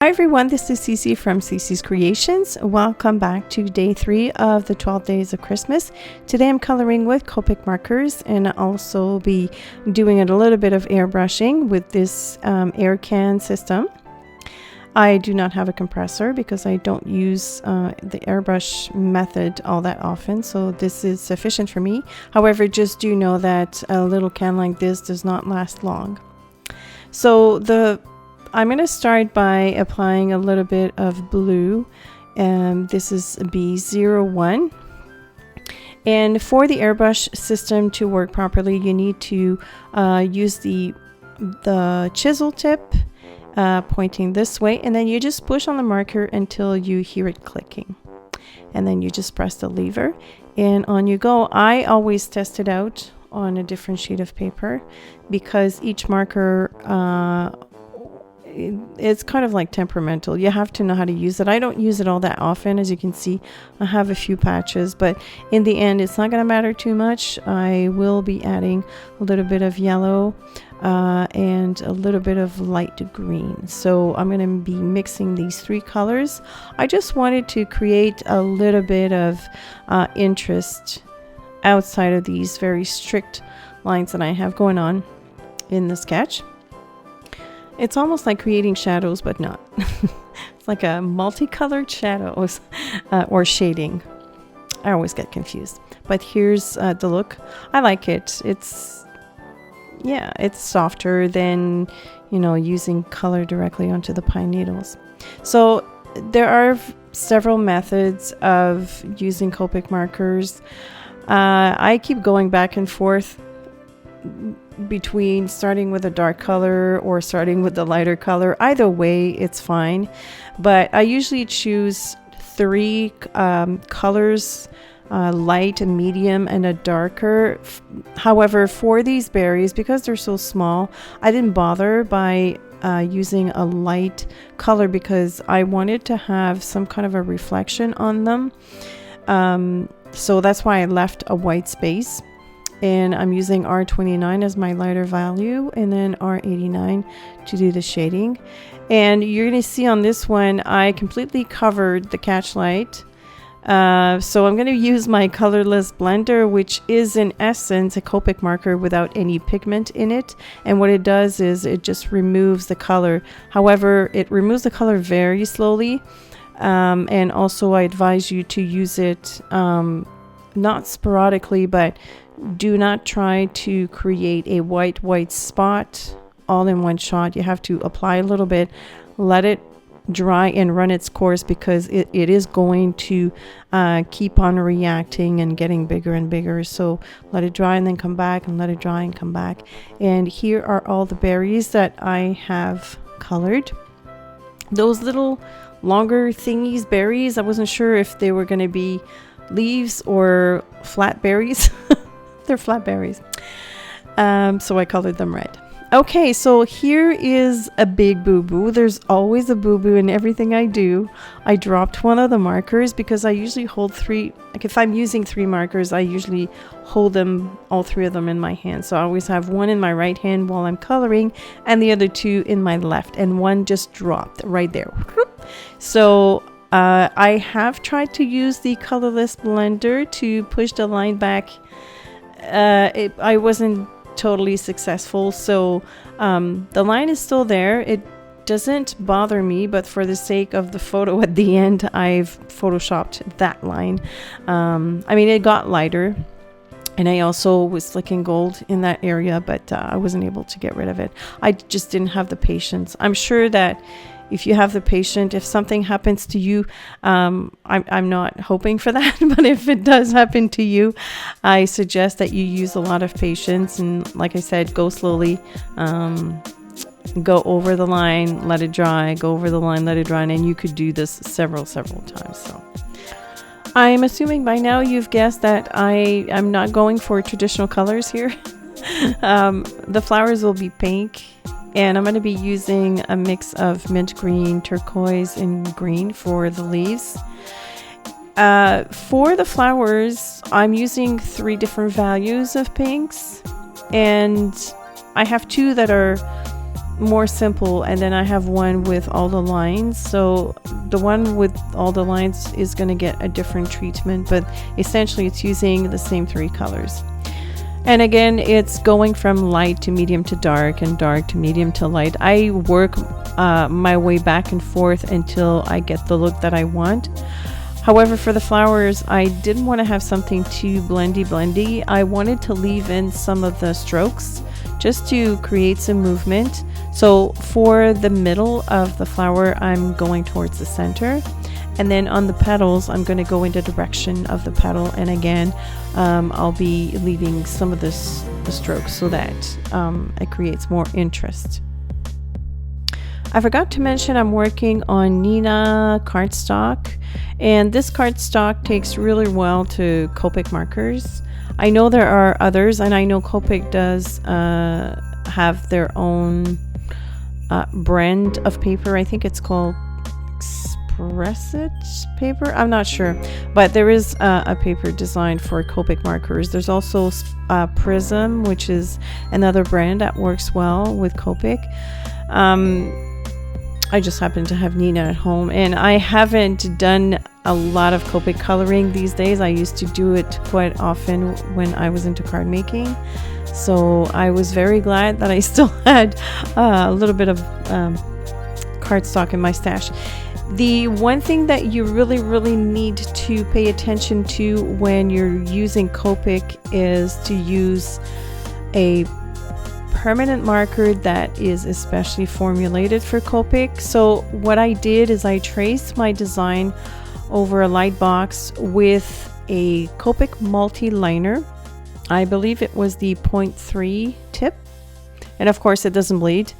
Hi everyone, this is CeeCee from CeeCee's Creations. Welcome back to day 3 of the 12 days of Christmas. Today I'm coloring with Copic markers, and I'll also be doing a little bit of airbrushing with this air can system. I do not have a compressor because I don't use the airbrush method all that often, so this is sufficient for me. However, just do know that a little can like this does not last long. So I'm going to start by applying a little bit of blue. This is B01. And for the airbrush system to work properly, you need to use the chisel tip pointing this way, and then you just push on the marker until you hear it clicking. And then you just press the lever and on you go. I always test it out on a different sheet of paper because each marker it's kind of like temperamental. You have to know how to use it. I don't use it all that often. As you can see, I have a few patches, but in the end it's not going to matter too much. I will be adding a little bit of yellow and a little bit of light green. So I'm going to be mixing these 3 colors. I just wanted to create a little bit of interest outside of these very strict lines that I have going on in the sketch. It's almost like creating shadows, but not. It's like a multicolored shadows or shading. I always get confused. But here's the look. I like it. It's softer than, using color directly onto the pine needles. So there are several methods of using Copic markers. I keep going back and forth between starting with a dark color or starting with the lighter color. Either way, it's fine. But I usually choose 3 colors, light, a medium, and a darker. However, for these berries, because they're so small, I didn't bother by using a light color because I wanted to have some kind of a reflection on them. So that's why I left a white space. And I'm using R29 as my lighter value, and then R89 to do the shading. And you're going to see on this one, I completely covered the catch light. So I'm going to use my colorless blender, which is in essence a Copic marker without any pigment in it. And what it does is it just removes the color. However, it removes the color very slowly. And also I advise you to use it not sporadically, but do not try to create a white spot all in one shot. You have to apply a little bit, let it dry and run its course, because it is going to keep on reacting and getting bigger and bigger. So let it dry and then come back, and let it dry and come back. And here are all the berries that I have colored. Those little longer thingies, berries, I wasn't sure if they were going to be leaves or flat berries. They're flat berries. So I colored them red. Okay, so here is a big boo-boo. There's always a boo-boo in everything I do. I dropped one of the markers because I usually hold 3. Like if I'm using 3 markers, I usually hold them, all 3 of them in my hand. So I always have one in my right hand while I'm coloring and the other 2 in my left. And one just dropped right there. So I have tried to use the colorless blender to push the line back. I wasn't totally successful, so the line is still there. It doesn't bother me, but for the sake of the photo at the end, I've photoshopped that line. I mean, it got lighter, and I also was slicking gold in that area, but I wasn't able to get rid of it. I just didn't have the patience. I'm sure that if you have the patience, if something happens to you, I'm not hoping for that, but if it does happen to you, I suggest that you use a lot of patience. And like I said, go slowly, go over the line, let it dry, go over the line, let it dry. And you could do this several times. So I'm assuming by now you've guessed that I am not going for traditional colors here. The flowers will be pink. And I'm going to be using a mix of mint green, turquoise, and green for the leaves. For the flowers, I'm using 3 different values of pinks. And I have 2 that are more simple, and then I have one with all the lines. So the one with all the lines is going to get a different treatment, but essentially it's using the same 3 colors. And again, it's going from light to medium to dark and dark to medium to light. I work my way back and forth until I get the look that I want. However, for the flowers, I didn't want to have something too blendy. I wanted to leave in some of the strokes just to create some movement. So for the middle of the flower, I'm going towards the center. And then on the petals, I'm going to go in the direction of the petal. And again, I'll be leaving some of the strokes so that it creates more interest. I forgot to mention I'm working on Neenah cardstock, and this cardstock takes really well to Copic markers. I know there are others, and I know Copic does have their own brand of paper. I think it's called Expressit paper. I'm not sure, but there is a paper designed for Copic markers. There's also Prism, which is another brand that works well with Copic. I just happen to have Neenah at home, and I haven't done a lot of Copic coloring these days. I used to do it quite often when I was into card making, so I was very glad that I still had a little bit of cardstock in my stash. The one thing that you really need to pay attention to when you're using Copic is to use a permanent marker that is especially formulated for Copic. So what I did is I traced my design over a light box with a Copic multi-liner. I believe it was the 0.3 tip, and of course it doesn't bleed.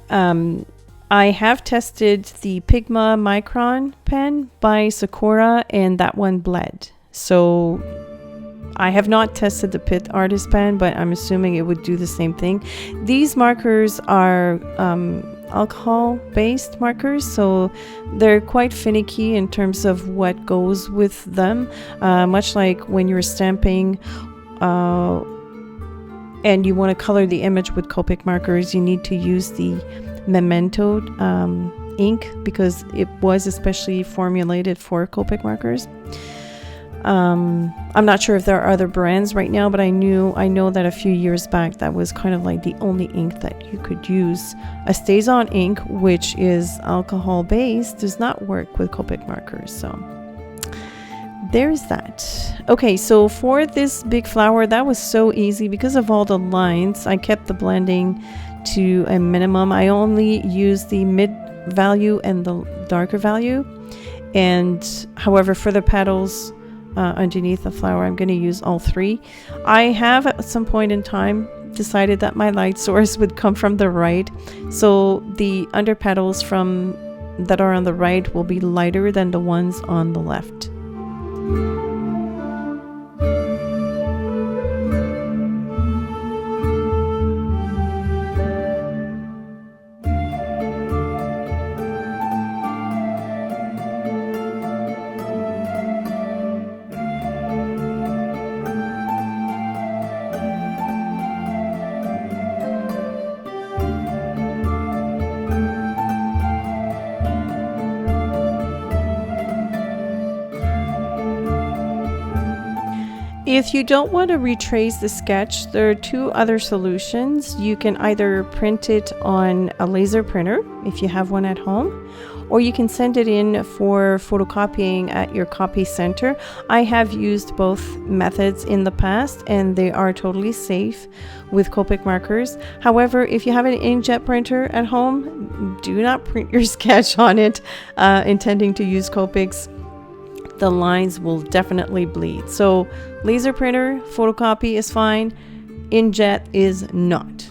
I have tested the Pigma Micron pen by Sakura, and that one bled. So I have not tested the Pitt Artist pen, but I'm assuming it would do the same thing. These markers are alcohol-based markers, so they're quite finicky in terms of what goes with them. Much like when you're stamping and you want to color the image with Copic markers, you need to use the Memento ink because it was especially formulated for Copic markers. I'm not sure if there are other brands right now, but I know that a few years back that was kind of like the only ink that you could use. A StazOn ink, which is alcohol based, does not work with Copic markers, so there's that. Okay, so for this big flower, that was so easy because of all the lines. I kept the blending to a minimum. I only used the mid value and the darker value, and however for the petals underneath the flower, I'm going to use all 3. I have at some point in time decided that my light source would come from the right, so the under petals from that are on the right will be lighter than the ones on the left. If you don't want to retrace the sketch, there are 2 other solutions. You can either print it on a laser printer, if you have one at home, or you can send it in for photocopying at your copy center. I have used both methods in the past, and they are totally safe with Copic markers. However, if you have an inkjet printer at home, do not print your sketch on it intending to use Copics. The lines will definitely bleed. So laser printer, photocopy is fine. Inkjet is not.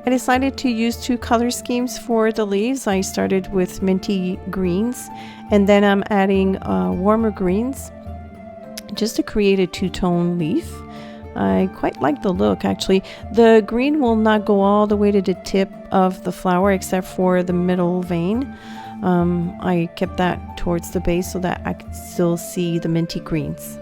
I decided to use 2 color schemes for the leaves. I started with minty greens, and then I'm adding warmer greens just to create a 2-tone leaf. I quite like the look, actually. The green will not go all the way to the tip of the flower except for the middle vein. I kept that towards the base so that I could still see the minty greens.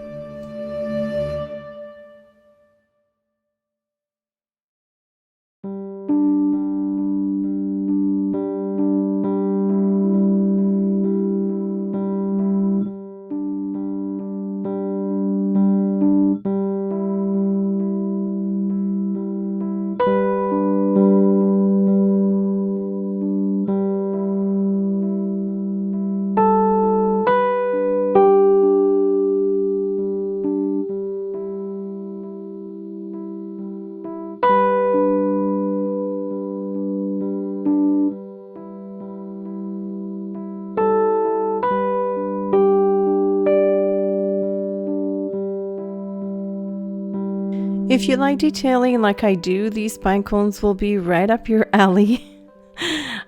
If you like detailing like I do, these pine cones will be right up your alley.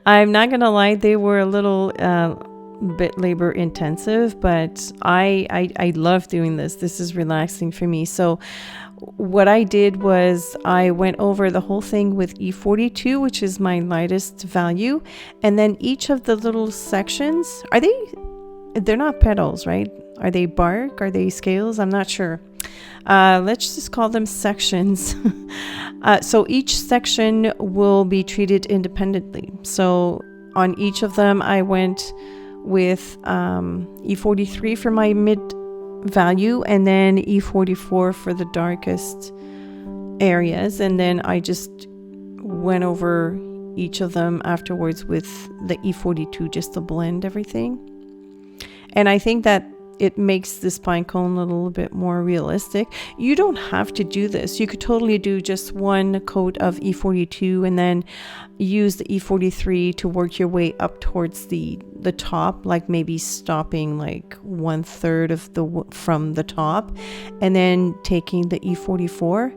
I'm not gonna lie, they were a little bit labor intensive, but I love doing this. This is relaxing for me. So what I did was I went over the whole thing with E42, which is my lightest value, and then each of the little sections, they're not petals, right? Are they bark? Are they scales? I'm not sure. Let's just call them sections. So each section will be treated independently. So on each of them, I went with E43 for my mid value, and then E44 for the darkest areas. And then I just went over each of them afterwards with the E42 just to blend everything. And I think that it makes this pine cone a little bit more realistic. You don't have to do this. You could totally do just one coat of E42 and then use the E43 to work your way up towards the top, like maybe stopping like 1/3 of from the top, and then taking the E44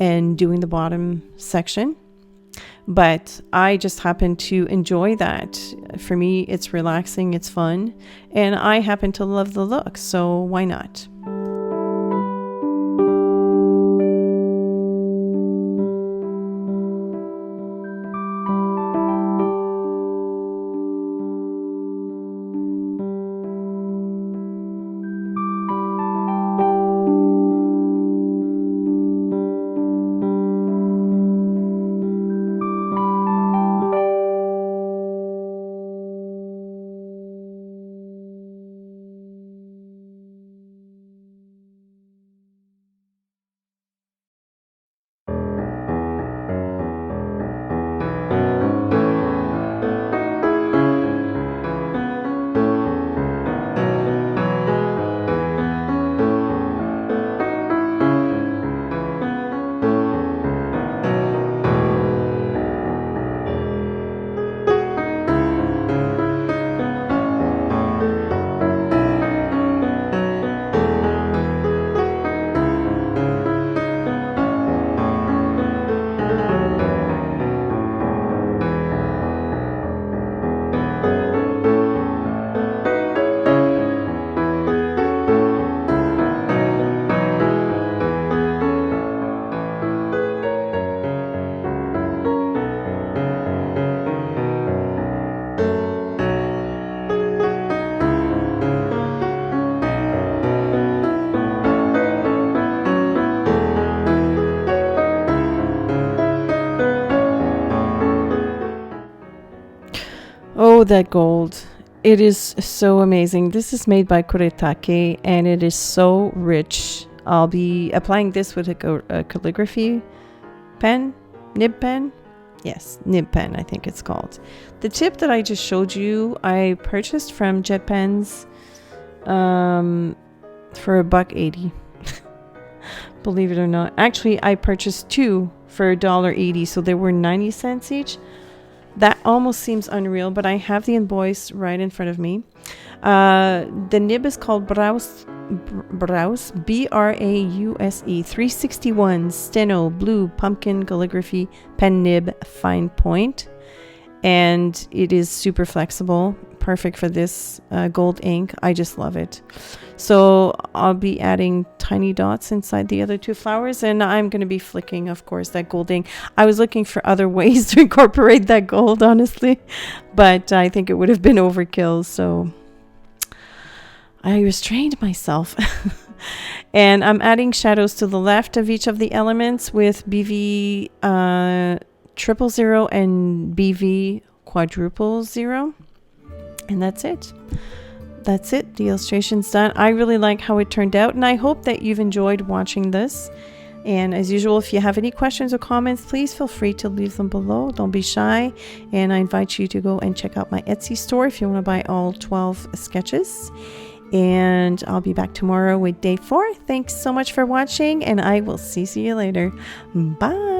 and doing the bottom section. But I just happen to enjoy that. For me, it's relaxing, it's fun, and I happen to love the look, so why not? Oh, that gold. It is so amazing. This is made by Copic, and it is so rich. I'll be applying this with a calligraphy pen, nib pen. Yes, nib pen, I think it's called. The tip that I just showed you, I purchased from Jet Pens for $1.80. Believe it or not. Actually, I purchased 2 for $1.80, so they were 90 cents each. That almost seems unreal, but I have the invoice right in front of me. The nib is called Brause, Brause 361 Steno Blue Pumpkin Calligraphy Pen Nib Fine Point. And it is super flexible, perfect for this gold ink. I just love it. So I'll be adding tiny dots inside the other two flowers, and I'm going to be flicking, of course, that gold ink. I was looking for other ways to incorporate that gold, honestly, but I think it would have been overkill, so I restrained myself. And I'm adding shadows to the left of each of the elements with BV 000 and BV 000. And that's it. That's it. The illustration's done. I really like how it turned out, and I hope that you've enjoyed watching this. And as usual, if you have any questions or comments, please feel free to leave them below. Don't be shy. And I invite you to go and check out my Etsy store if you want to buy all 12 sketches. And I'll be back tomorrow with day 4. Thanks so much for watching, and I will see you later. Bye.